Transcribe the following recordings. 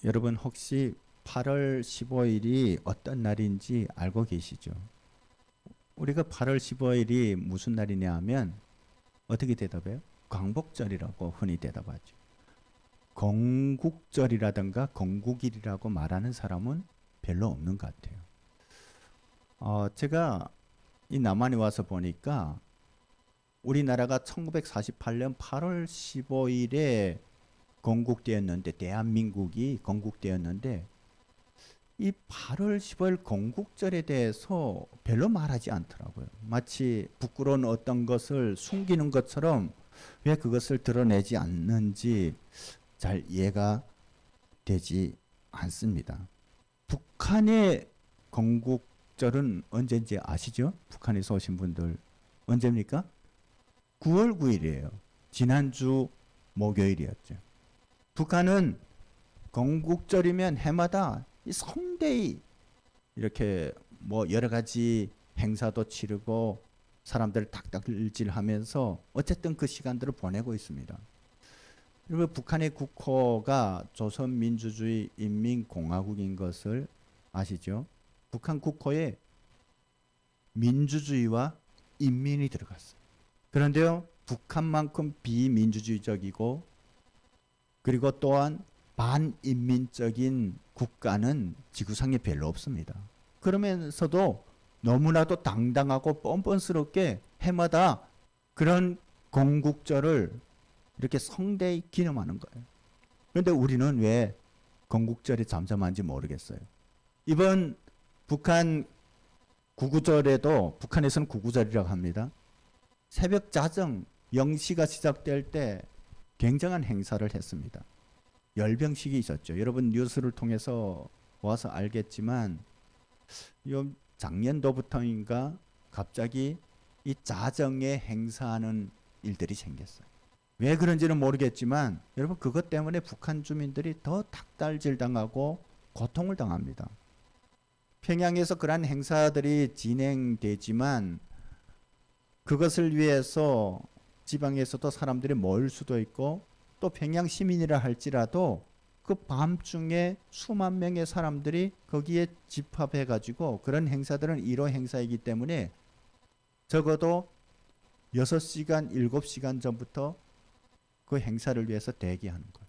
여러분 혹시 8월 15일이 어떤 날인지 알고 계시죠? 우리가 8월 15일이 무슨 날이냐 하면 어떻게 대답해요? 광복절이라고 흔히 대답하죠. 건국절이라든가 건국일이라고 말하는 사람은 별로 없는 것 같아요. 제가 이 남한에 와서 보니까 우리나라가 1948년 8월 15일에 건국되었는데, 대한민국이 건국되었는데, 이 8월 15일 건국절에 대해서 별로 말하지 않더라고요. 마치 부끄러운 어떤 것을 숨기는 것처럼 왜 그것을 드러내지 않는지 잘 이해가 되지 않습니다. 북한의 건국절은 언제인지 아시죠? 북한에서 오신 분들. 언제입니까? 9월 9일이에요. 지난주 목요일이었죠. 북한은 건국절이면 해마다 이 성대히 이렇게 뭐 여러 가지 행사도 치르고 사람들 닭닭질하면서 어쨌든 그 시간들을 보내고 있습니다. 그리고 북한의 국호가 조선민주주의 인민공화국인 것을 아시죠? 북한 국호에 민주주의와 인민이 들어갔어요. 그런데요, 북한만큼 비민주주의적이고 그리고 또한 반인민적인 국가는 지구상에 별로 없습니다. 그러면서도 너무나도 당당하고 뻔뻔스럽게 해마다 그런 건국절을 이렇게 성대히 기념하는 거예요. 그런데 우리는 왜 건국절이 잠잠한지 모르겠어요. 이번 북한 구구절에도, 북한에서는 구구절이라고 합니다. 새벽 자정 0시가 시작될 때 굉장한 행사를 했습니다. 열병식이 있었죠. 여러분 뉴스를 통해서 와서 알겠지만 작년도부터인가 갑자기 이 자정에 행사하는 일들이 생겼어요. 왜 그런지는 모르겠지만 여러분 그것 때문에 북한 주민들이 더 닭달질 당하고 고통을 당합니다. 평양에서 그러한 행사들이 진행되지만 그것을 위해서 지방에서도 사람들이 모일 수도 있고 또 평양 시민이라 할지라도 그 밤중에 수만 명의 사람들이 거기에 집합해 가지고, 그런 행사들은 1호 행사이기 때문에 적어도 6시간, 7시간 전부터 그 행사를 위해서 대기하는 거예요.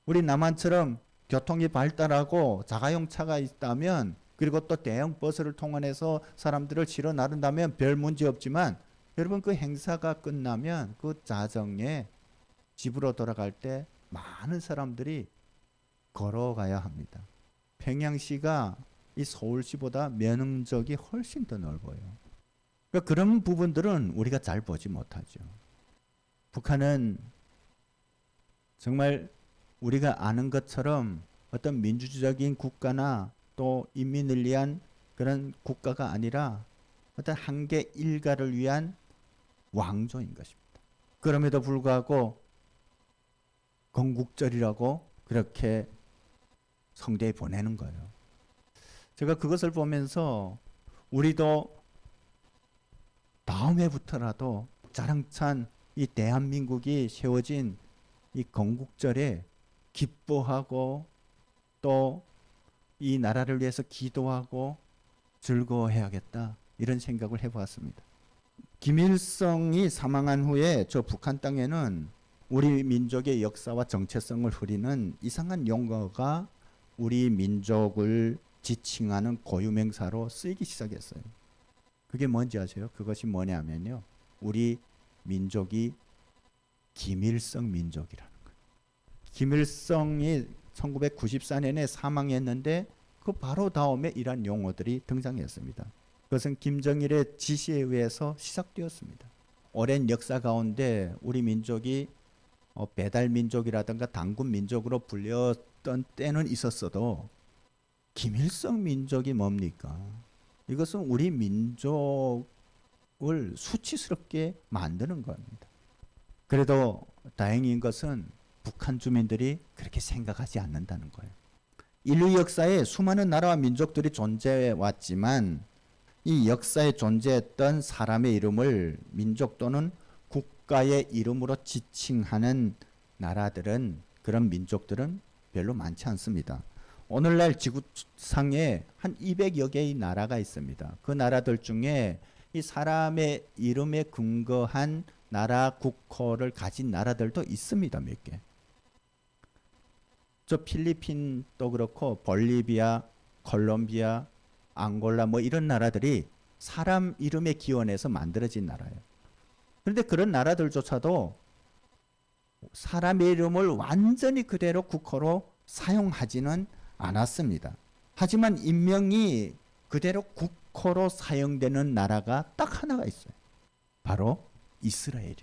우리 남한처럼 교통이 발달하고 자가용 차가 있다면, 그리고 또 대형 버스를 통해서 사람들을 실어 나른다면 별 문제 없지만, 여러분 그 행사가 끝나면 그 자정에 집으로 돌아갈 때 많은 사람들이 걸어가야 합니다. 평양시가 이 서울시보다 면적이 훨씬 더 넓어요. 그러니까 그런 부분들은 우리가 잘 보지 못하죠. 북한은 정말 우리가 아는 것처럼 어떤 민주주의적인 국가나 또 인민을 위한 그런 국가가 아니라 어떤 한계 일가를 위한 왕조인 것입니다. 그럼에도 불구하고 건국절이라고 그렇게 성대에 보내는 거예요. 제가 그것을 보면서 우리도 다음 해부터라도 자랑찬 이 대한민국이 세워진 이 건국절에 기뻐하고 또 이 나라를 위해서 기도하고 즐거워해야겠다, 이런 생각을 해보았습니다. 김일성이 사망한 후에 저 북한 땅에는 우리 민족의 역사와 정체성을 흐리는 이상한 용어가 우리 민족을 지칭하는 고유명사로 쓰이기 시작했어요. 그게 뭔지 아세요? 그것이 뭐냐면요, 우리 민족이 김일성 민족이라는 거예요. 김일성이 1994년에 사망했는데 그 바로 다음에 이러한 용어들이 등장했습니다. 그것은 김정일의 지시에 의해서 시작되었습니다. 오랜 역사 가운데 우리 민족이 배달 민족이라든가 단군 민족으로 불렸던 때는 있었어도 김일성 민족이 뭡니까? 이것은 우리 민족을 수치스럽게 만드는 겁니다. 그래도 다행인 것은 북한 주민들이 그렇게 생각하지 않는다는 거예요. 인류 역사에 수많은 나라와 민족들이 존재해 왔지만 이 역사에 존재했던 사람의 이름을 민족 또는 국가의 이름으로 지칭하는 나라들은, 그런 민족들은 별로 많지 않습니다. 오늘날 지구상에 한 200여 개의 나라가 있습니다. 그 나라들 중에 이 사람의 이름에 근거한 나라 국호를 가진 나라들도 있습니다. 몇 개. 저 필리핀도 그렇고 볼리비아, 콜롬비아, 앙골라 뭐 이런 나라들이 사람 이름에 기원해서 만들어진 나라예요. 그런데 그런 나라들조차도 사람의 이름을 완전히 그대로 국호로 사용하지는 않았습니다. 하지만 인명이 그대로 국호로 사용되는 나라가 딱 하나가 있어요. 바로 이스라엘입니다.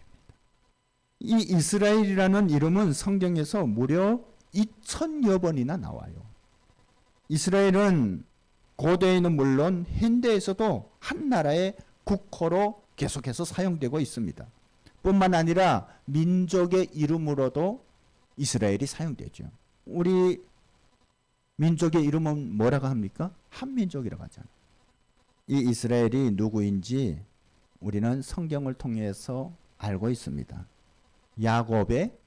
이 이스라엘이라는 이름은 성경에서 무려 2000여 번이나 나와요. 이스라엘은 고대에는 물론 현대에서도 한 나라의 국호로 계속해서 사용되고 있습니다. 뿐만 아니라 민족의 이름으로도 이스라엘이 사용되죠. 우리 민족의 이름은 뭐라고 합니까? 한민족이라고 하잖아요. 이 이스라엘이 누구인지 우리는 성경을 통해서 알고 있습니다. 야곱의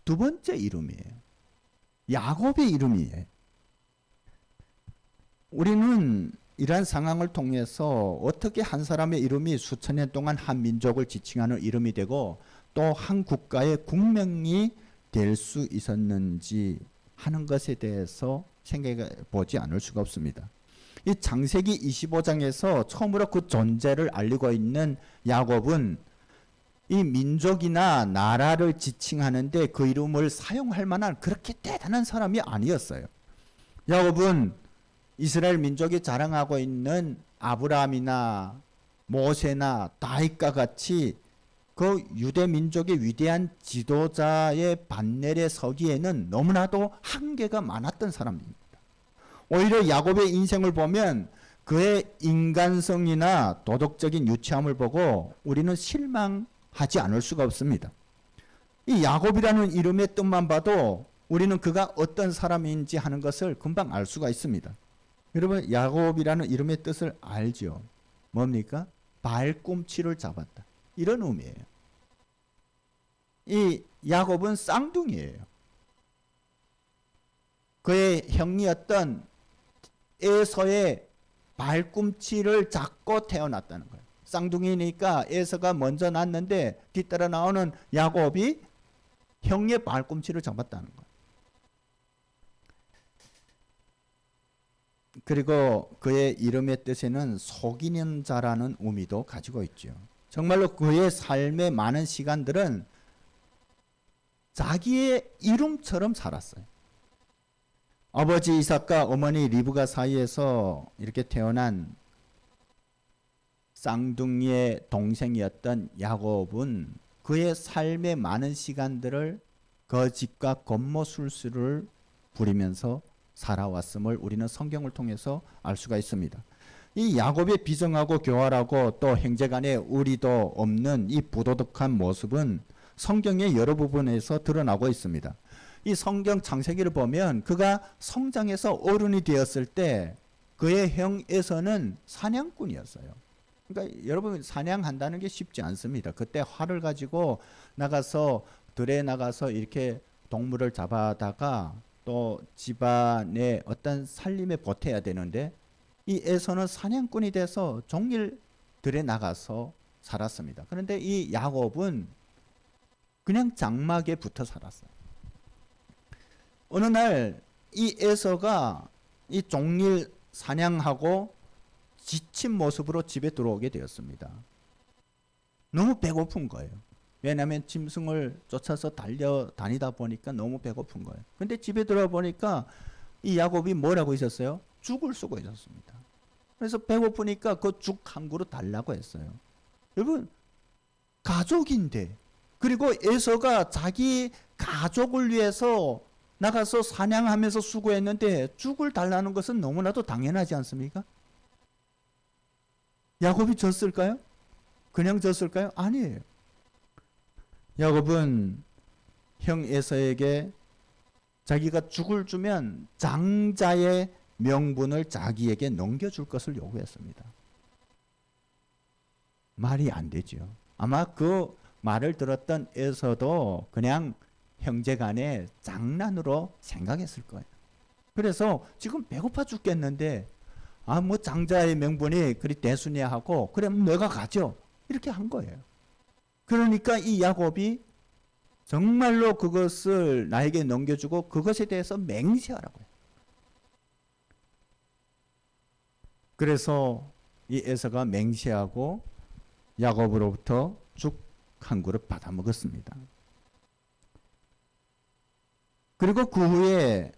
두 번째 이름이에요. 야곱의 이름이에요. 우리는 이러한 상황을 통해서 어떻게 한 사람의 이름이 수천 년 동안 한 민족을 지칭하는 이름이 되고 또 한 국가의 국명이 될 수 있었는지 하는 것에 대해서 생각해 보지 않을 수가 없습니다. 이 창세기 25장에서 처음으로 그 존재를 알리고 있는 야곱은 이 민족이나 나라를 지칭하는데 그 이름을 사용할 만한 그렇게 대단한 사람이 아니었어요. 야곱은 이스라엘 민족이 자랑하고 있는 아브라함이나 모세나 다윗과 같이 그 유대 민족의 위대한 지도자의 반열에 서기에는 너무나도 한계가 많았던 사람입니다. 오히려 야곱의 인생을 보면 그의 인간성이나 도덕적인 유치함을 보고 우리는 실망하지 않을 수가 없습니다. 이 야곱이라는 이름의 뜻만 봐도 우리는 그가 어떤 사람인지 하는 것을 금방 알 수가 있습니다. 여러분, 야곱이라는 이름의 뜻을 알죠? 뭡니까? 발꿈치를 잡았다. 이런 의미예요. 이 야곱은 쌍둥이에요. 그의 형이었던 에서의 발꿈치를 잡고 태어났다는 거예요. 쌍둥이니까 에서가 먼저 낳았는데 뒤따라 나오는 야곱이 형의 발꿈치를 잡았다는 거예요. 그리고 그의 이름의 뜻에는 속이는 자라는 의미도 가지고 있죠. 정말로 그의 삶의 많은 시간들은 자기의 이름처럼 살았어요. 아버지 이삭과 어머니 리브가 사이에서 이렇게 태어난 쌍둥이의 동생이었던 야곱은 그의 삶의 많은 시간들을 거짓과 겉모술수를 부리면서 살아왔음을 우리는 성경을 통해서 알 수가 있습니다. 이 야곱의 비정하고 교활하고 또 형제간에 의리도 없는 이 부도덕한 모습은 성경의 여러 부분에서 드러나고 있습니다. 이 성경 창세기를 보면 그가 성장해서 어른이 되었을 때 그의 형 에서는 사냥꾼이었어요. 그러니까 여러분, 사냥한다는 게 쉽지 않습니다. 그때 활을 가지고 나가서 들에 나가서 이렇게 동물을 잡아다가 또 집안에 어떤 살림에 보태야 되는데 이 에서는 사냥꾼이 돼서 종일 들에 나가서 살았습니다. 그런데 이 야곱은 그냥 장막에 붙어 살았어요. 어느 날 이 에서가 이 종일 사냥하고 지친 모습으로 집에 들어오게 되었습니다. 너무 배고픈 거예요. 왜냐하면 짐승을 쫓아서 달려다니다 보니까 너무 배고픈 거예요. 근데 집에 들어와 보니까 이 야곱이 뭐라고 있었어요? 죽을 쓰고 있었습니다. 그래서 배고프니까 그 죽 한 그릇 달라고 했어요. 여러분, 가족인데, 그리고 에서가 자기 가족을 위해서 나가서 사냥하면서 수고했는데 죽을 달라는 것은 너무나도 당연하지 않습니까? 야곱이 졌을까요? 그냥 졌을까요? 아니에요. 야곱은 형 에서에게 자기가 죽을 주면 장자의 명분을 자기에게 넘겨줄 것을 요구했습니다. 말이 안 되죠. 아마 그 말을 들었던 에서도 그냥 형제간에 장난으로 생각했을 거예요. 그래서 지금 배고파 죽겠는데 뭐 장자의 명분이 그리 대수냐 하고 그럼 내가 가죠. 이렇게 한 거예요. 그러니까 이 야곱이 정말로 그것을 나에게 넘겨주고 그것에 대해서 맹세하라고 해요. 그래서 이 에서가 맹세하고 야곱으로부터 죽 한 그릇 받아 먹었습니다. 그리고 그 후에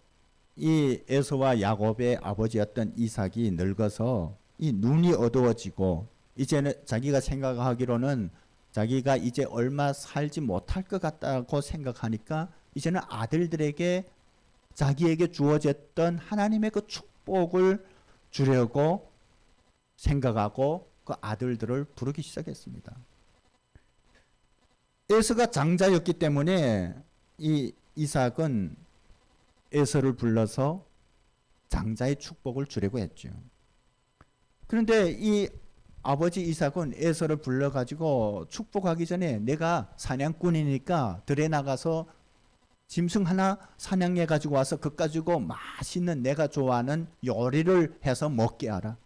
이 에서와 야곱의 아버지였던 이삭이 늙어서 이 눈이 어두워지고 이제는 자기가 생각하기로는 자기가 이제 얼마 살지 못할 것 같다고 생각하니까 이제는 아들들에게 자기에게 주어졌던 하나님의 그 축복을 주려고 생각하고 그 아들들을 부르기 시작했습니다. 에서가 장자였기 때문에 이 이삭은 에서를 불러서 장자의 축복을 주려고 했죠. 그런데 이 아버지 이삭은 에서를 불러가지고 축복하기 전에 내가 사냥꾼이니까 들에 나가서 짐승 하나 사냥해 가지고 와서 그것 가지고 맛있는 내가 좋아하는 요리를 해서 먹게 하라.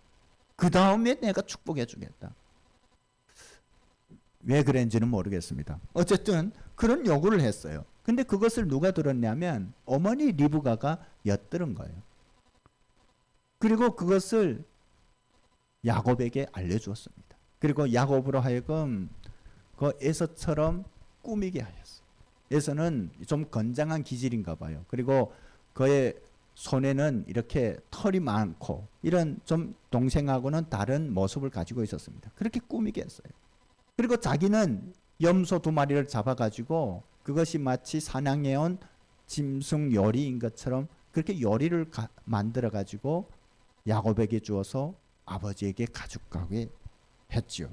그 다음에 내가 축복해 주겠다. 왜 그랬는지는 모르겠습니다. 어쨌든 그런 요구를 했어요. 근데 그것을 누가 들었냐면 어머니 리브가가 엿들은 거예요. 그리고 그것을 야곱에게 알려주었습니다. 그리고 야곱으로 하여금 그 에서처럼 꾸미게 하였어요. 에서는 좀 건장한 기질인가 봐요. 그리고 그의 손에는 이렇게 털이 많고 이런 좀 동생하고는 다른 모습을 가지고 있었습니다. 그렇게 꾸미게 했어요. 그리고 자기는 염소 2마리를 잡아가지고 그것이 마치 사냥해온 짐승 요리인 것처럼 그렇게 요리를 만들어가지고 야곱에게 주어서 아버지에게 가져가게 했죠.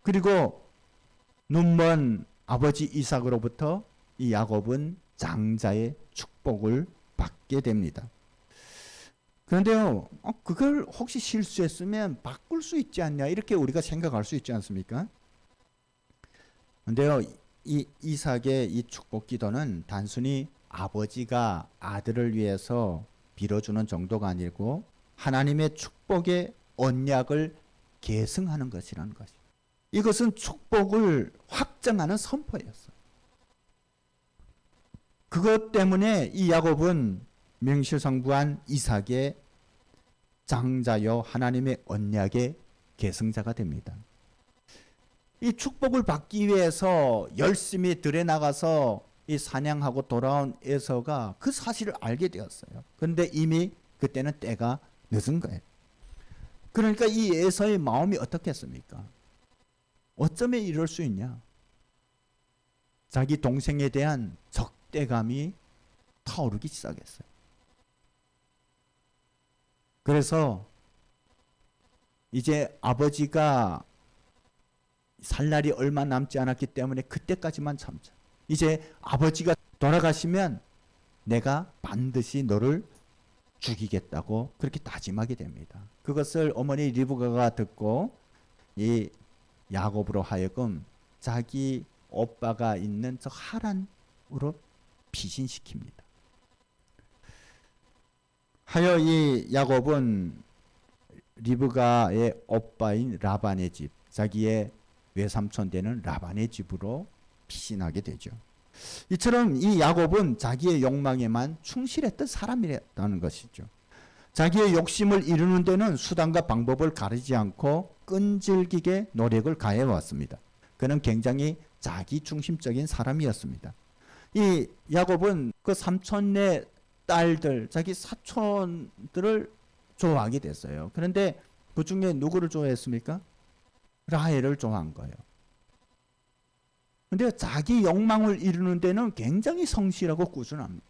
그리고 눈먼 아버지 이삭으로부터 이 야곱은 장자의 축복을 받게 됩니다. 그런데요, 그걸 혹시 실수했으면 바꿀 수 있지 않냐 이렇게 우리가 생각할 수 있지 않습니까? 그런데요, 이 이삭의 이 축복 기도는 단순히 아버지가 아들을 위해서 빌어주는 정도가 아니고 하나님의 축복의 언약을 계승하는 것이라는 것이. 이것은 축복을 확정하는 선포였어요. 그것 때문에 이 야곱은 명실상부한 이삭의 장자요 하나님의 언약의 계승자가 됩니다. 이 축복을 받기 위해서 열심히 들에 나가서 이 사냥하고 돌아온 에서가 그 사실을 알게 되었어요. 그런데 이미 그때는 때가 늦은 거예요. 그러니까 이 에서의 마음이 어떻겠습니까? 어쩌면 이럴 수 있냐? 자기 동생에 대한 적대감이 타오르기 시작했어요. 그래서 이제 아버지가 살 날이 얼마 남지 않았기 때문에 그때까지만 참자. 이제 아버지가 돌아가시면 내가 반드시 너를 죽이겠다고 그렇게 다짐하게 됩니다. 그것을 어머니 리브가가 듣고 이 야곱으로 하여금 자기 오빠가 있는 저 하란으로 피신시킵니다. 하여 이 야곱은 리브가의 오빠인 라반의 집, 자기의 외삼촌 되는 라반의 집으로 피신하게 되죠. 이처럼 이 야곱은 자기의 욕망에만 충실했던 사람이었다는 것이죠. 자기의 욕심을 이루는 데는 수단과 방법을 가리지 않고 끈질기게 노력을 가해왔습니다. 그는 굉장히 자기중심적인 사람이었습니다. 이 야곱은 그 삼촌의 딸들, 자기 사촌들을 좋아하게 됐어요. 그런데 그 중에 누구를 좋아했습니까? 라헬을 좋아한 거예요. 근데 자기 욕망을 이루는 데는 굉장히 성실하고 꾸준합니다.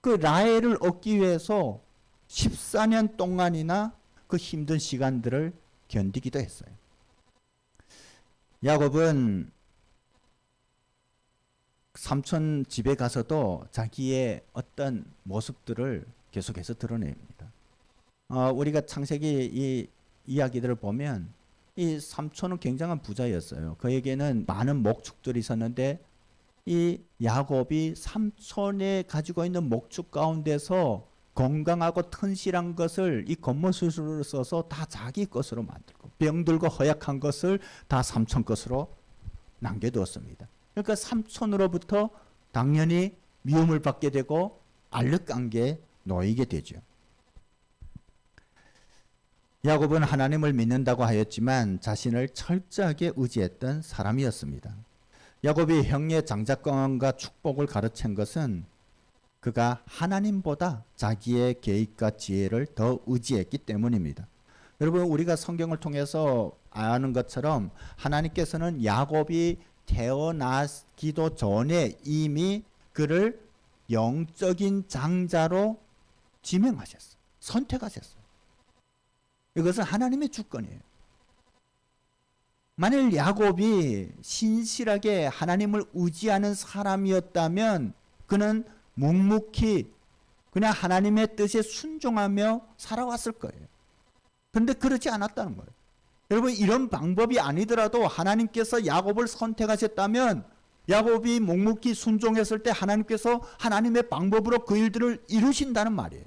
그 라헬을 얻기 위해서 14년 동안이나 그 힘든 시간들을 견디기도 했어요. 야곱은 삼촌 집에 가서도 자기의 어떤 모습들을 계속해서 드러냅니다. 우리가 창세기 이 이야기들을 보면 이 삼촌은 굉장한 부자였어요. 그에게는 많은 목축들이 있었는데 이 야곱이 삼촌에 가지고 있는 목축 가운데서 건강하고 튼실한 것을 이 겉모술수를 써서 다 자기 것으로 만들고 병들고 허약한 것을 다 삼촌 것으로 남겨두었습니다. 그러니까 삼촌으로부터 당연히 미움을 받게 되고 알력관계에 놓이게 되죠. 야곱은 하나님을 믿는다고 하였지만 자신을 철저하게 의지했던 사람이었습니다. 야곱이 형의 장자권과 축복을 가르친 것은 그가 하나님보다 자기의 계획과 지혜를 더 의지했기 때문입니다. 여러분, 우리가 성경을 통해서 아는 것처럼 하나님께서는 야곱이 태어나기도 전에 이미 그를 영적인 장자로 지명하셨어요. 선택하셨어요. 이것은 하나님의 주권이에요. 만일 야곱이 신실하게 하나님을 의지하는 사람이었다면 그는 묵묵히 그냥 하나님의 뜻에 순종하며 살아왔을 거예요. 그런데 그렇지 않았다는 거예요. 여러분, 이런 방법이 아니더라도 하나님께서 야곱을 선택하셨다면 야곱이 묵묵히 순종했을 때 하나님께서 하나님의 방법으로 그 일들을 이루신다는 말이에요.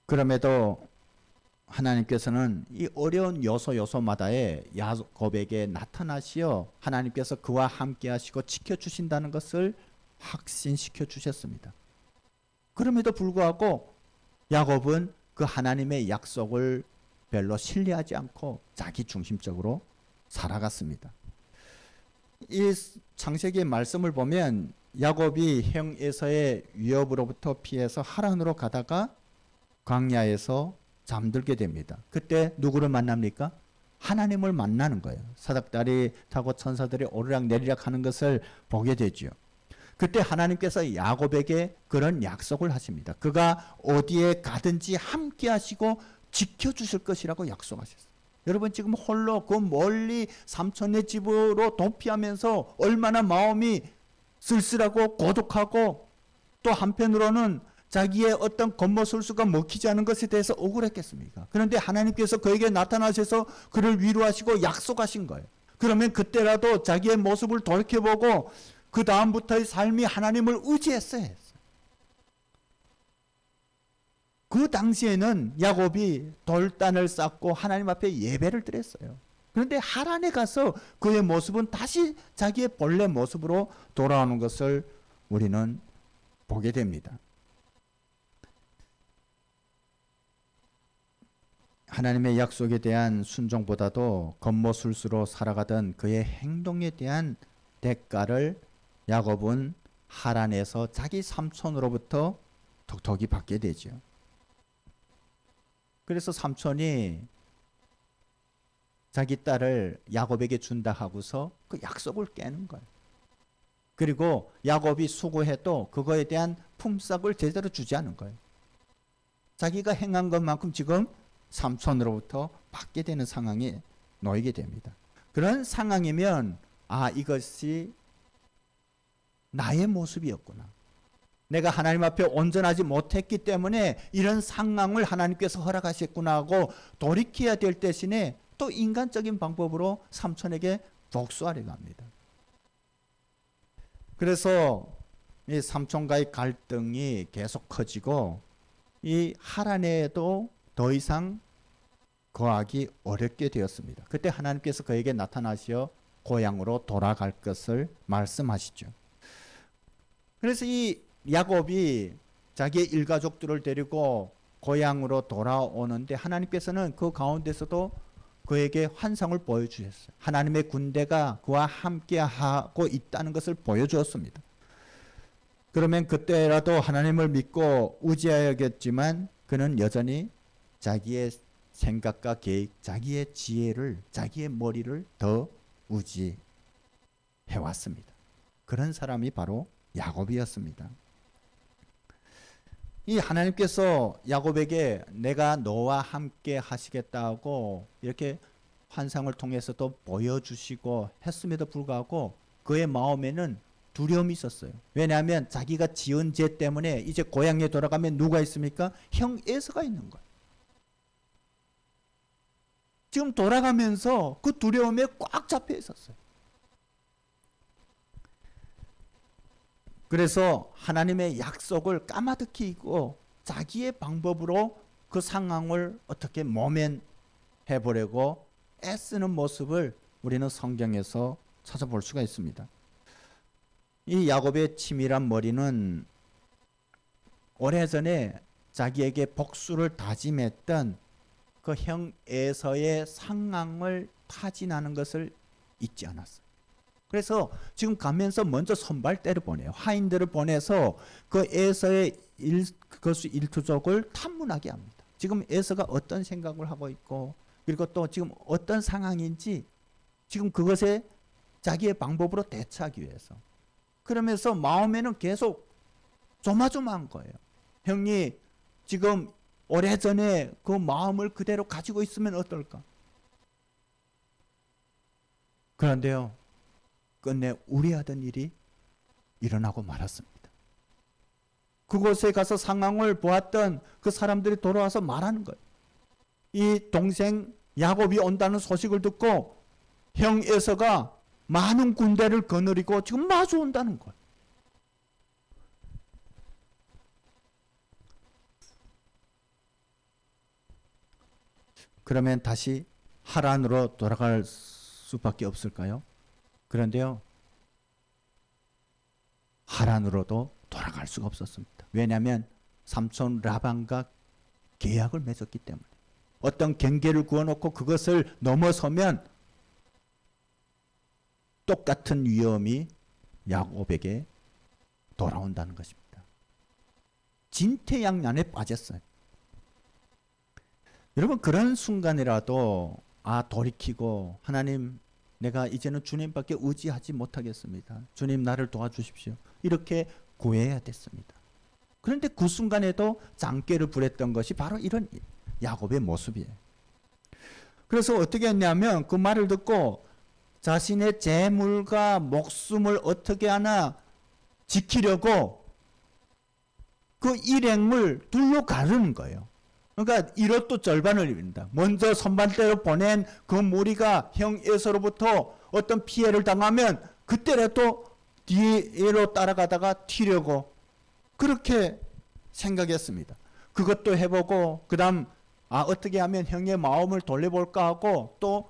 그럼에도 하나님께서는 이 어려운 요소마다에 야곱에게 나타나시어 하나님께서 그와 함께 하시고 지켜주신다는 것을 확신시켜 주셨습니다. 그럼에도 불구하고 야곱은 그 하나님의 약속을 별로 신뢰하지 않고 자기 중심적으로 살아갔습니다. 이 창세기의 말씀을 보면 야곱이 형 에서의 위협으로부터 피해서 하란으로 가다가 광야에서 잠들게 됩니다. 그때 누구를 만납니까? 하나님을 만나는 거예요. 사닥다리 타고 천사들이 오르락내리락 하는 것을 보게 되죠. 그때 하나님께서 야곱에게 그런 약속을 하십니다. 그가 어디에 가든지 함께 하시고 지켜주실 것이라고 약속하셨어요. 여러분, 지금 홀로 그 멀리 삼촌의 집으로 도피하면서 얼마나 마음이 쓸쓸하고 고독하고 또 한편으로는 자기의 어떤 겉모술수가 먹히지 않은 것에 대해서 억울했겠습니까? 그런데 하나님께서 그에게 나타나셔서 그를 위로하시고 약속하신 거예요. 그러면 그때라도 자기의 모습을 돌이켜보고 그 다음부터의 삶이 하나님을 의지했어야 했어요. 그 당시에는 야곱이 돌단을 쌓고 하나님 앞에 예배를 드렸어요. 그런데 하란에 가서 그의 모습은 다시 자기의 본래 모습으로 돌아오는 것을 우리는 보게 됩니다. 하나님의 약속에 대한 순종보다도 겉모술수로 살아가던 그의 행동에 대한 대가를 야곱은 하란에서 자기 삼촌으로부터 톡톡히 받게 되죠. 그래서 삼촌이 자기 딸을 야곱에게 준다 하고서 그 약속을 깨는 거예요. 그리고 야곱이 수고해도 그거에 대한 품삯을 제대로 주지 않은 거예요. 자기가 행한 것만큼 지금 삼촌으로부터 받게 되는 상황에 놓이게 됩니다. 그런 상황이면 이것이 나의 모습이었구나. 내가 하나님 앞에 온전하지 못했기 때문에 이런 상황을 하나님께서 허락하셨구나 하고 돌이켜야 될 대신에 또 인간적인 방법으로 삼촌에게 복수하려고 합니다. 그래서 이 삼촌과의 갈등이 계속 커지고 이 하란에도 더 이상 거하기 어렵게 되었습니다. 그때 하나님께서 그에게 나타나시어 고향으로 돌아갈 것을 말씀하시죠. 그래서 이 야곱이 자기의 일가족들을 데리고 고향으로 돌아오는데 하나님께서는 그 가운데서도 그에게 환상을 보여주셨어요. 하나님의 군대가 그와 함께 하고 있다는 것을 보여주었습니다. 그러면 그때라도 하나님을 믿고 의지해야겠지만 그는 여전히 자기의 생각과 계획, 자기의 지혜를, 자기의 머리를 더 의지해왔습니다. 그런 사람이 바로 야곱이었습니다. 이 하나님께서 야곱에게 내가 너와 함께 하시겠다고 이렇게 환상을 통해서도 보여주시고 했음에도 불구하고 그의 마음에는 두려움이 있었어요. 왜냐하면 자기가 지은 죄 때문에 이제 고향에 돌아가면 누가 있습니까? 형 에서가 있는 거예요. 지금 돌아가면서 그 두려움에 꽉 잡혀 있었어요. 그래서 하나님의 약속을 까마득히 잊고 자기의 방법으로 그 상황을 어떻게 모면해 보려고 애쓰는 모습을 우리는 성경에서 찾아볼 수가 있습니다. 이 야곱의 치밀한 머리는 오래전에 자기에게 복수를 다짐했던 그 형 에서의 상황을 타진하는 것을 잊지 않았어요. 그래서 지금 가면서 먼저 선발대를 보내요. 하인들을 보내서 그 에서의 일투족을 탐문하게 합니다. 지금 에서가 어떤 생각을 하고 있고, 그리고 또 지금 어떤 상황인지 지금 그것에 자기의 방법으로 대처하기 위해서. 그러면서 마음에는 계속 조마조마한 거예요. 형이 지금 오래전에 그 마음을 그대로 가지고 있으면 어떨까? 그런데요, 끝내 우려하던 일이 일어나고 말았습니다. 그곳에 가서 상황을 보았던 그 사람들이 돌아와서 말하는 거예요. 이 동생 야곱이 온다는 소식을 듣고 형 에서가 많은 군대를 거느리고 지금 마주 온다는 거예요. 그러면 다시 하란으로 돌아갈 수밖에 없을까요? 그런데요, 하란으로도 돌아갈 수가 없었습니다. 왜냐하면 삼촌 라반과 계약을 맺었기 때문에. 어떤 경계를 그어놓고 그것을 넘어서면 똑같은 위험이 야곱에게 돌아온다는 것입니다. 진퇴양난에 빠졌어요. 여러분, 그런 순간이라도 돌이키고 하나님, 내가 이제는 주님밖에 의지하지 못하겠습니다. 주님, 나를 도와주십시오. 이렇게 구해야 됐습니다. 그런데 그 순간에도 장깨를 부렸던 것이 바로 이런 야곱의 모습이에요. 그래서 어떻게 했냐면 그 말을 듣고 자신의 재물과 목숨을 어떻게 하나 지키려고 그 일행을 둘로 가르는 거예요. 그러니까 이것도 절반을 입니다. 먼저 선발대로 보낸 그 무리가 형 에서로부터 어떤 피해를 당하면 그때라도 뒤로 따라가다가 튀려고 그렇게 생각했습니다. 그것도 해보고 그 다음 어떻게 하면 형의 마음을 돌려볼까 하고 또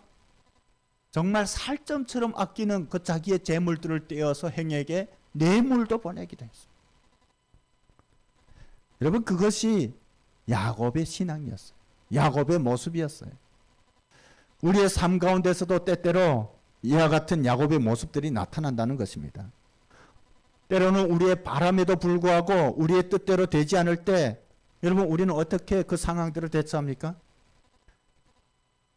정말 살점처럼 아끼는 그 자기의 재물들을 떼어서 형에게 뇌물도 보내기도 했습니다. 여러분, 그것이 야곱의 신앙이었어요. 야곱의 모습이었어요. 우리의 삶 가운데서도 때때로 이와 같은 야곱의 모습들이 나타난다는 것입니다. 때로는 우리의 바람에도 불구하고 우리의 뜻대로 되지 않을 때 여러분, 우리는 어떻게 그 상황들을 대처합니까?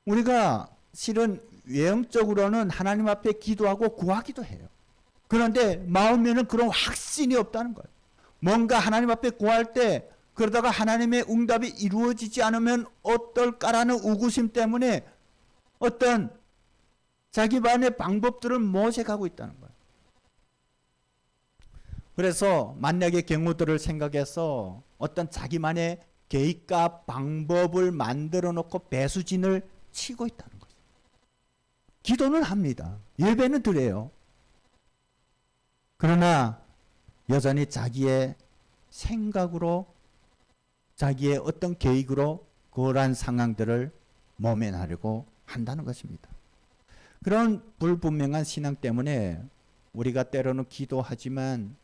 우리가 실은 외형적으로는 하나님 앞에 기도하고 구하기도 해요. 그런데 마음에는 그런 확신이 없다는 거예요. 뭔가 하나님 앞에 구할 때 그러다가 하나님의 응답이 이루어지지 않으면 어떨까라는 우구심 때문에 어떤 자기만의 방법들을 모색하고 있다는 거예요. 그래서 만약의 경우들을 생각해서 어떤 자기만의 계획과 방법을 만들어 놓고 배수진을 치고 있다는 거죠. 기도는 합니다. 예배는 드려요. 그러나 여전히 자기의 생각으로 자기의 어떤 계획으로 그러한 상황들을 모면하려고 한다는 것입니다. 그런 불분명한 신앙 때문에 우리가 때로는 기도하지만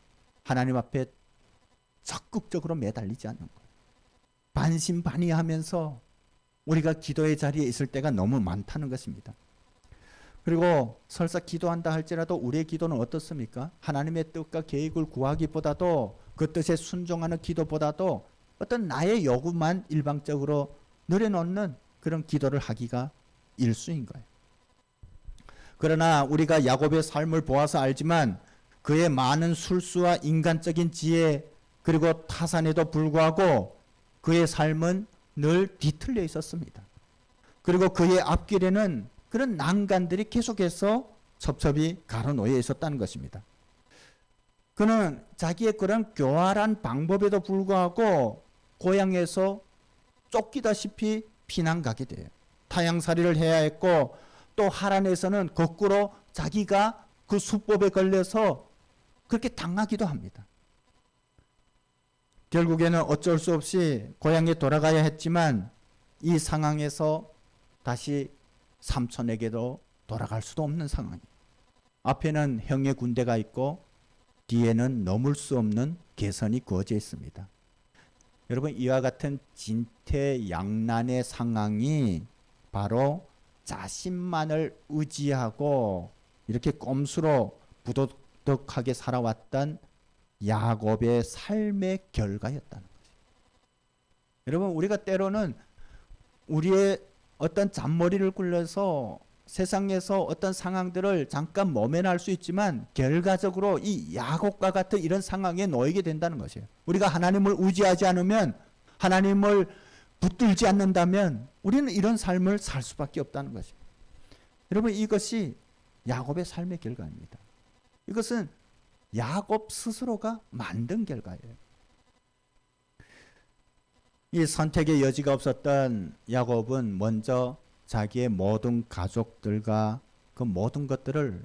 하나님 앞에 적극적으로 매달리지 않는 거예요. 반신반의하면서 우리가 기도의 자리에 있을 때가 너무 많다는 것입니다. 그리고 설사 기도한다 할지라도 우리의 기도는 어떻습니까? 하나님의 뜻과 계획을 구하기보다도 그 뜻에 순종하는 기도보다도 어떤 나의 요구만 일방적으로 내려놓는 그런 기도를 하기가 일수인 거예요. 그러나 우리가 야곱의 삶을 보아서 알지만 그의 많은 술수와 인간적인 지혜 그리고 타산에도 불구하고 그의 삶은 늘 뒤틀려 있었습니다. 그리고 그의 앞길에는 그런 난간들이 계속해서 첩첩이 가로놓여 있었다는 것입니다. 그는 자기의 그런 교활한 방법에도 불구하고 고향에서 쫓기다시피 피난 가게 돼요. 타향살이를 해야 했고, 또 하란에서는 거꾸로 자기가 그 수법에 걸려서 그렇게 당하기도 합니다. 결국에는 어쩔 수 없이 고향에 돌아가야 했지만 이 상황에서 다시 삼촌에게도 돌아갈 수도 없는 상황이에요. 앞에는 형의 군대가 있고 뒤에는 넘을 수 없는 개선이 그어져 있습니다. 여러분, 이와 같은 진퇴양난의 상황이 바로 자신만을 의지하고 이렇게 꼼수로 부도덕하게 살아왔던 야곱의 삶의 결과였다는 거죠. 여러분, 우리가 때로는 우리의 어떤 잔머리를 굴려서 세상에서 어떤 상황들을 잠깐 모면할 수 있지만 결과적으로 이 야곱과 같은 이런 상황에 놓이게 된다는 것이에요. 우리가 하나님을 의지하지 않으면, 하나님을 붙들지 않는다면 우리는 이런 삶을 살 수밖에 없다는 것이에요. 여러분, 이것이 야곱의 삶의 결과입니다. 이것은 야곱 스스로가 만든 결과예요. 이 선택의 여지가 없었던 야곱은 먼저 자기의 모든 가족들과 그 모든 것들을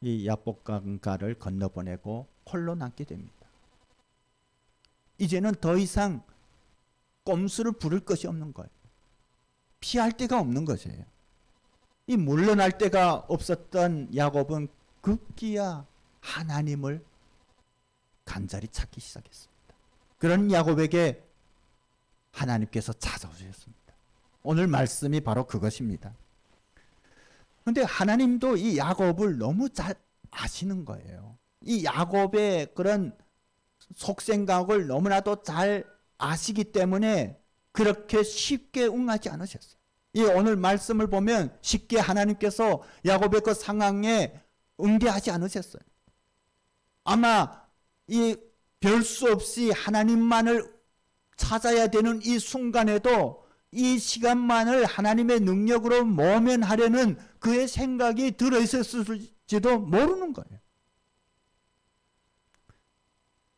이 야복강가를 건너보내고 홀로 남게 됩니다. 이제는 더 이상 꼼수를 부릴 것이 없는 거예요. 피할 데가 없는 것이에요. 이 물러날 데가 없었던 야곱은 급기야 하나님을 간절히 찾기 시작했습니다. 그런 야곱에게 하나님께서 찾아오셨습니다. 오늘 말씀이 바로 그것입니다. 그런데 하나님도 이 야곱을 너무 잘 아시는 거예요. 이 야곱의 그런 속생각을 너무나도 잘 아시기 때문에 그렇게 쉽게 응하지 않으셨어요. 이 오늘 말씀을 보면 쉽게 하나님께서 야곱의 그 상황에 응대하지 않으셨어요. 아마 이 별 수 없이 하나님만을 찾아야 되는 이 순간에도 이 시간만을 하나님의 능력으로 모면하려는 그의 생각이 들어있었을지도 모르는 거예요.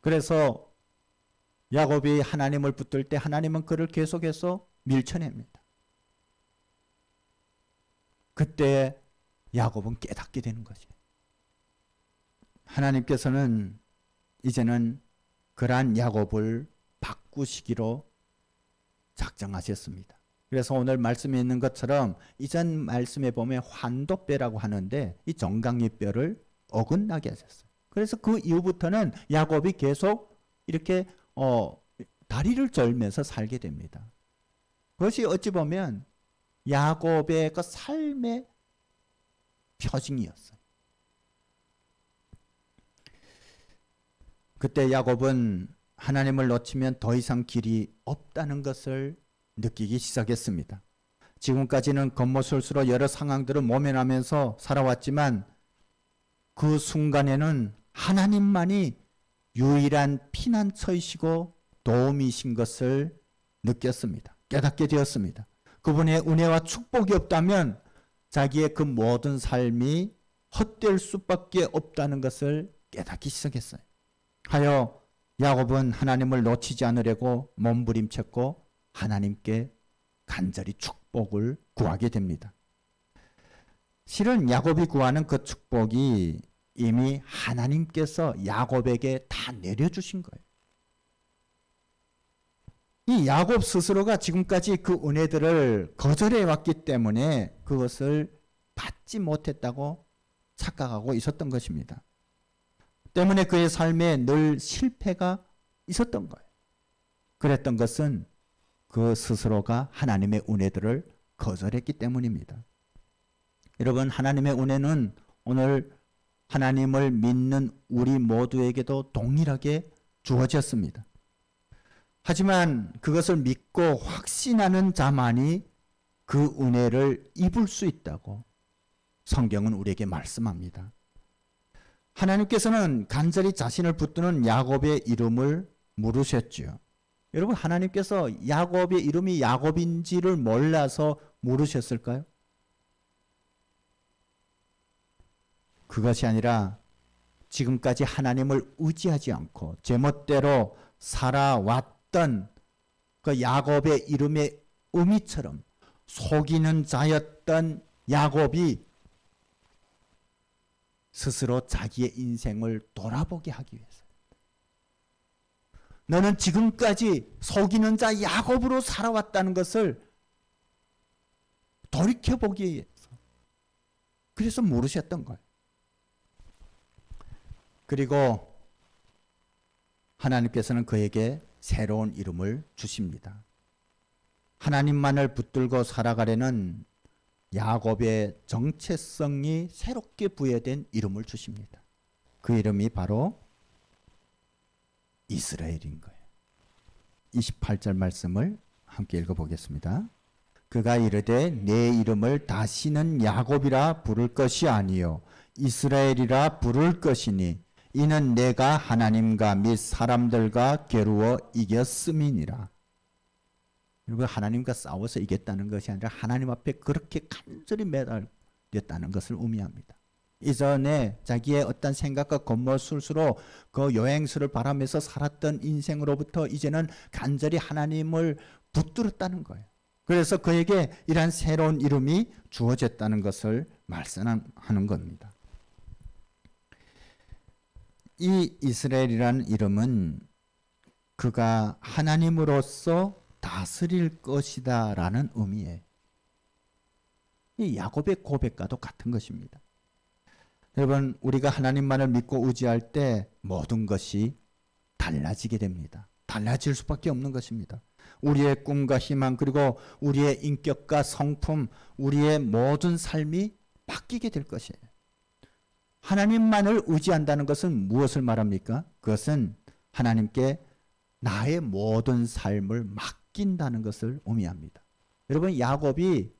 그래서 야곱이 하나님을 붙들 때 하나님은 그를 계속해서 밀쳐냅니다. 그때 야곱은 깨닫게 되는 거죠. 하나님께서는 이제는 그러한 야곱을 바꾸시기로 작정하셨습니다. 그래서 오늘 말씀에 있는 것처럼 이전 말씀에 보면 환도뼈라고 하는데 이 정강이뼈를 어긋나게 하셨어요. 그래서 그 이후부터는 야곱이 계속 이렇게 다리를 절면서 살게 됩니다. 그것이 어찌 보면 야곱의 그 삶의 표징이었어요. 그때 야곱은 하나님을 놓치면 더 이상 길이 없다는 것을 느끼기 시작했습니다. 지금까지는 겉모술수로 여러 상황들을 모면하면서 살아왔지만 그 순간에는 하나님만이 유일한 피난처이시고 도움이신 것을 느꼈습니다. 깨닫게 되었습니다. 그분의 은혜와 축복이 없다면 자기의 그 모든 삶이 헛될 수밖에 없다는 것을 깨닫기 시작했어요. 하여 야곱은 하나님을 놓치지 않으려고 몸부림쳤고 하나님께 간절히 축복을 구하게 됩니다. 실은 야곱이 구하는 그 축복이 이미 하나님께서 야곱에게 다 내려주신 거예요. 이 야곱 스스로가 지금까지 그 은혜들을 거절해 왔기 때문에 그것을 받지 못했다고 착각하고 있었던 것입니다. 때문에 그의 삶에 늘 실패가 있었던 거예요. 그랬던 것은 그 스스로가 하나님의 은혜들을 거절했기 때문입니다. 여러분, 하나님의 은혜는 오늘 하나님을 믿는 우리 모두에게도 동일하게 주어졌습니다. 하지만 그것을 믿고 확신하는 자만이 그 은혜를 입을 수 있다고 성경은 우리에게 말씀합니다. 하나님께서는 간절히 자신을 붙드는 야곱의 이름을 물으셨죠. 여러분, 하나님께서 야곱의 이름이 야곱인지를 몰라서 물으셨을까요? 그것이 아니라 지금까지 하나님을 의지하지 않고 제멋대로 살아왔던 그 야곱의 이름의 의미처럼 속이는 자였던 야곱이 스스로 자기의 인생을 돌아보게 하기 위해서. 너는 지금까지 속이는 자 야곱으로 살아왔다는 것을 돌이켜보기 위해서. 그래서 모르셨던 거예요. 그리고 하나님께서는 그에게 새로운 이름을 주십니다. 하나님만을 붙들고 살아가려는 야곱의 정체성이 새롭게 부여된 이름을 주십니다. 그 이름이 바로 이스라엘인 거예요. 28절 말씀을 함께 읽어보겠습니다. 그가 이르되 내 이름을 다시는 야곱이라 부를 것이 아니요 이스라엘이라 부를 것이니 이는 내가 하나님과 및 사람들과 겨루어 이겼음이니라. 그리고 하나님과 싸워서 이겼다는 것이 아니라 하나님 앞에 그렇게 간절히 매달렸다는 것을 의미합니다. 이전에 자기의 어떤 생각과 겉모술수로 그 여행수를 바라면서 살았던 인생으로부터 이제는 간절히 하나님을 붙들었다는 거예요. 그래서 그에게 이러한 새로운 이름이 주어졌다는 것을 말씀하는 겁니다. 이 이스라엘이라는 이름은 그가 하나님으로서 다스릴 것이다 라는 의미예요. 이 야곱의 고백과도 같은 것입니다. 여러분, 우리가 하나님만을 믿고 의지할 때 모든 것이 달라지게 됩니다. 달라질 수밖에 없는 것입니다. 우리의 꿈과 희망, 그리고 우리의 인격과 성품, 우리의 모든 삶이 바뀌게 될 것이에요. 하나님만을 의지한다는 것은 무엇을 말합니까? 그것은 하나님께 나의 모든 삶을 맡긴다는 것을 의미합니다. 여러분, 야곱이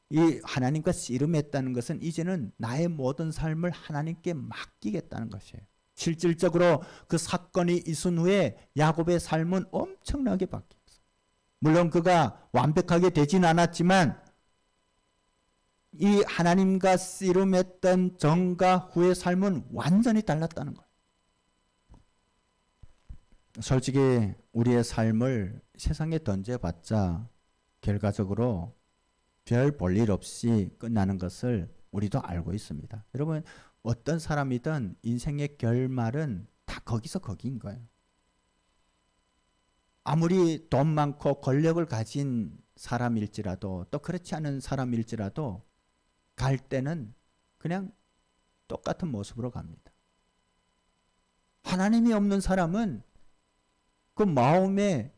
이 하나님과 씨름했다는 것은 이제는 나의 모든 삶을 하나님께 맡기겠다는 것이에요. 실질적으로 그 사건이 있은 후에 야곱의 삶은 엄청나게 바뀌었어요. 물론 그가 완벽하게 되진 않았지만 이 하나님과 씨름했던 전과 후의 삶은 완전히 달랐다는 거예요. 솔직히 우리의 삶을 세상에 던져봤자 결과적으로 별 볼일 없이 끝나는 것을 우리도 알고 있습니다. 여러분, 어떤 사람이든 인생의 결말은 다 거기서 거기인 거예요. 아무리 돈 많고 권력을 가진 사람일지라도 또 그렇지 않은 사람일지라도 갈 때는 그냥 똑같은 모습으로 갑니다. 하나님이 없는 사람은 그 마음에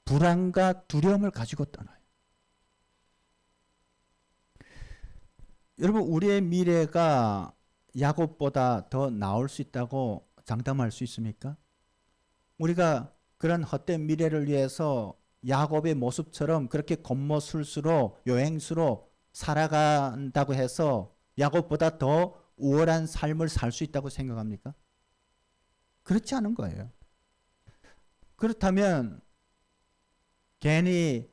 불안과 두려움을 가지고 떠나요. 여러분, 우리의 미래가 야곱보다 더 나을 수 있다고 장담할 수 있습니까? 우리가 그런 헛된 미래를 위해서 야곱의 모습처럼 그렇게 겉모술수로 여행수로 살아간다고 해서 야곱보다 더 우월한 삶을 살 수 있다고 생각합니까? 그렇지 않은 거예요. 그렇다면 괜히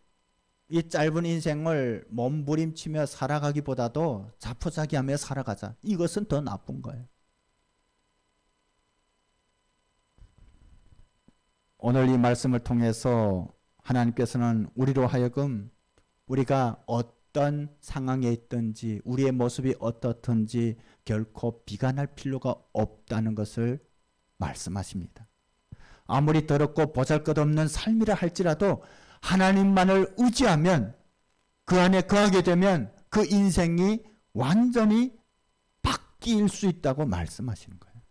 이 짧은 인생을 몸부림치며 살아가기보다도 자포자기하며 살아가자. 이것은 더 나쁜 거예요. 오늘 이 말씀을 통해서 하나님께서는 우리로 하여금 우리가 어떤 상황에 있든지 우리의 모습이 어떻든지 결코 비관할 필요가 없다는 것을 말씀하십니다. 아무리 더럽고 보잘것없는 삶이라 할지라도 하나님만을 의지하면 그 안에 거하게 되면 그 인생이 완전히 바뀔 수 있다고 말씀하시는 거예요.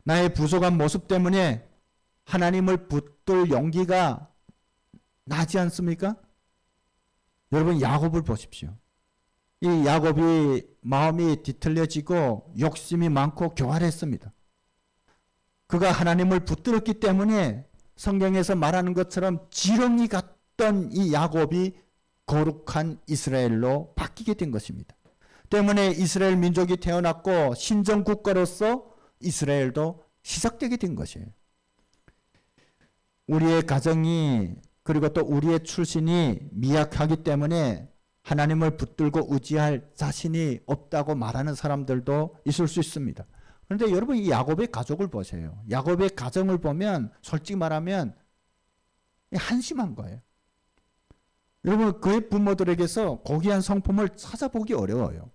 나의 부족한 모습 때문에 하나님을 붙들 용기가 나지 않습니까? 여러분, 야곱을 보십시오. 이 야곱이 마음이 뒤틀려지고 욕심이 많고 교활했습니다. 그가 하나님을 붙들었기 때문에 성경에서 말하는 것처럼 지렁이 같던 이 야곱이 거룩한 이스라엘로 바뀌게 된 것입니다. 때문에 이스라엘 민족이 태어났고 신정 국가로서 이스라엘도 시작되게 된 것이에요. 우리의 가정이 그리고 또 우리의 출신이 미약하기 때문에 하나님을 붙들고 의지할 자신이 없다고 말하는 사람들도 있을 수 있습니다. 그런데 여러분, 이 야곱의 가족을 보세요. 야곱의 가정을 보면 솔직히 말하면 한심한 거예요. 여러분 그의 부모들에게서 고귀한 성품을 찾아보기 어려워요.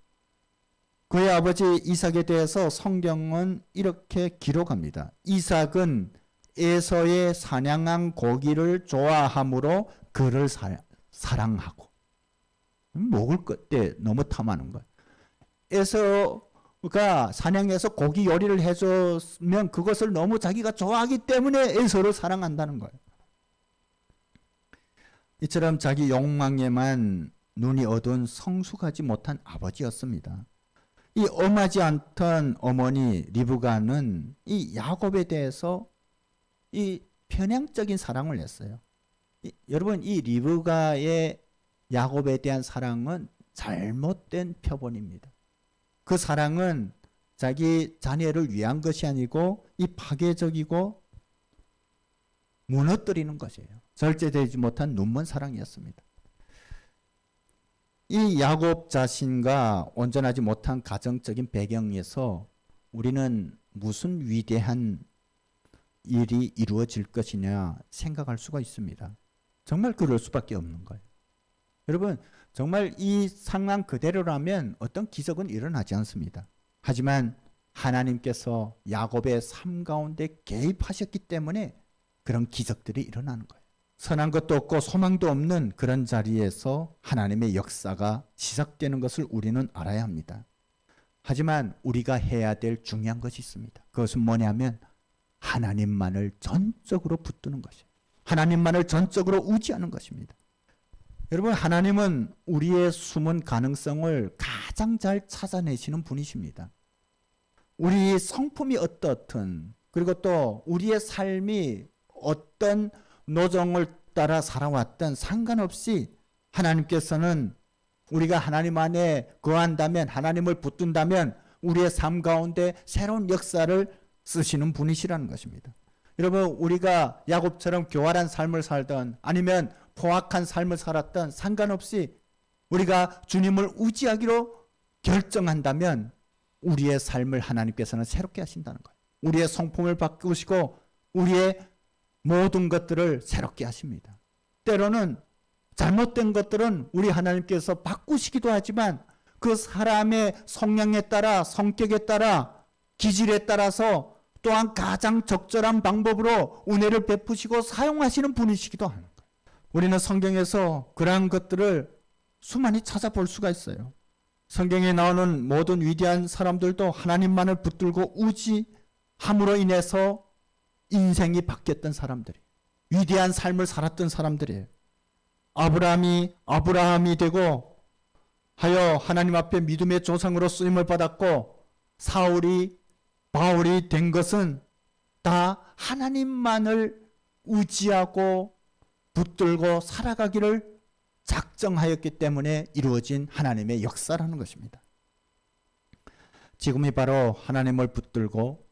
그의 아버지 이삭에 대해서 성경은 이렇게 기록합니다. 이삭은 에서의 사냥한 고기를 좋아함으로 그를 사랑하고, 먹을 때 너무 탐하는 거예요. 에서가 사냥해서 고기 요리를 해줬으면 그것을 너무 자기가 좋아하기 때문에 에서를 사랑한다는 거예요. 이처럼 자기 욕망에만 눈이 어두운 성숙하지 못한 아버지였습니다. 이 엄하지 않던 어머니 리브가는 이 야곱에 대해서 이 편향적인 사랑을 했어요. 여러분 이 리브가의 야곱에 대한 사랑은 잘못된 표본입니다. 그 사랑은 자기 자녀를 위한 것이 아니고 이 파괴적이고 무너뜨리는 것이에요. 절제되지 못한 눈먼 사랑이었습니다. 이 야곱 자신과 온전하지 못한 가정적인 배경에서 우리는 무슨 위대한 일이 이루어질 것이냐 생각할 수가 있습니다. 정말 그럴 수밖에 없는 거예요. 여러분 정말 이 상황 그대로라면 어떤 기적은 일어나지 않습니다. 하지만 하나님께서 야곱의 삶 가운데 개입하셨기 때문에 그런 기적들이 일어나는 거예요. 선한 것도 없고 소망도 없는 그런 자리에서 하나님의 역사가 시작되는 것을 우리는 알아야 합니다. 하지만 우리가 해야 될 중요한 것이 있습니다. 그것은 뭐냐면 하나님만을 전적으로 붙드는 것이에요. 하나님만을 전적으로 의지하는 것입니다. 여러분 하나님은 우리의 숨은 가능성을 가장 잘 찾아내시는 분이십니다. 우리 성품이 어떻든 그리고 또 우리의 삶이 어떤 노정을 따라 살아왔던 상관없이 하나님께서는 우리가 하나님 안에 거한다면 하나님을 붙든다면 우리의 삶 가운데 새로운 역사를 쓰시는 분이시라는 것입니다. 여러분 우리가 야곱처럼 교활한 삶을 살던 아니면 포악한 삶을 살았던 상관없이 우리가 주님을 의지하기로 결정한다면 우리의 삶을 하나님께서는 새롭게 하신다는 거예요. 우리의 성품을 바꾸시고 우리의 모든 것들을 새롭게 하십니다. 때로는 잘못된 것들은 우리 하나님께서 바꾸시기도 하지만 그 사람의 성향에 따라 성격에 따라 기질에 따라서 또한 가장 적절한 방법으로 은혜를 베푸시고 사용하시는 분이시기도 하는 거예요. 우리는 성경에서 그러한 것들을 수많이 찾아볼 수가 있어요. 성경에 나오는 모든 위대한 사람들도 하나님만을 붙들고 의지함으로 인해서 인생이 바뀌었던 사람들이 위대한 삶을 살았던 사람들이에요. 아브라함이 되고 하여 하나님 앞에 믿음의 조상으로 쓰임을 받았고 바울이 된 것은 다 하나님만을 의지하고 붙들고 살아가기를 작정하였기 때문에 이루어진 하나님의 역사라는 것입니다. 지금이 바로 하나님을 붙들고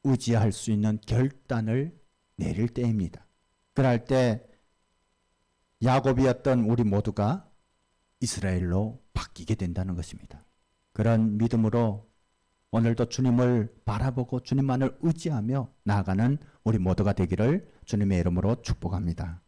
의지할 수 있는 결단을 내릴 때입니다. 그럴 때 야곱이었던 우리 모두가 이스라엘로 바뀌게 된다는 것입니다. 그런 믿음으로 오늘도 주님을 바라보고 주님만을 의지하며 나아가는 우리 모두가 되기를 주님의 이름으로 축복합니다.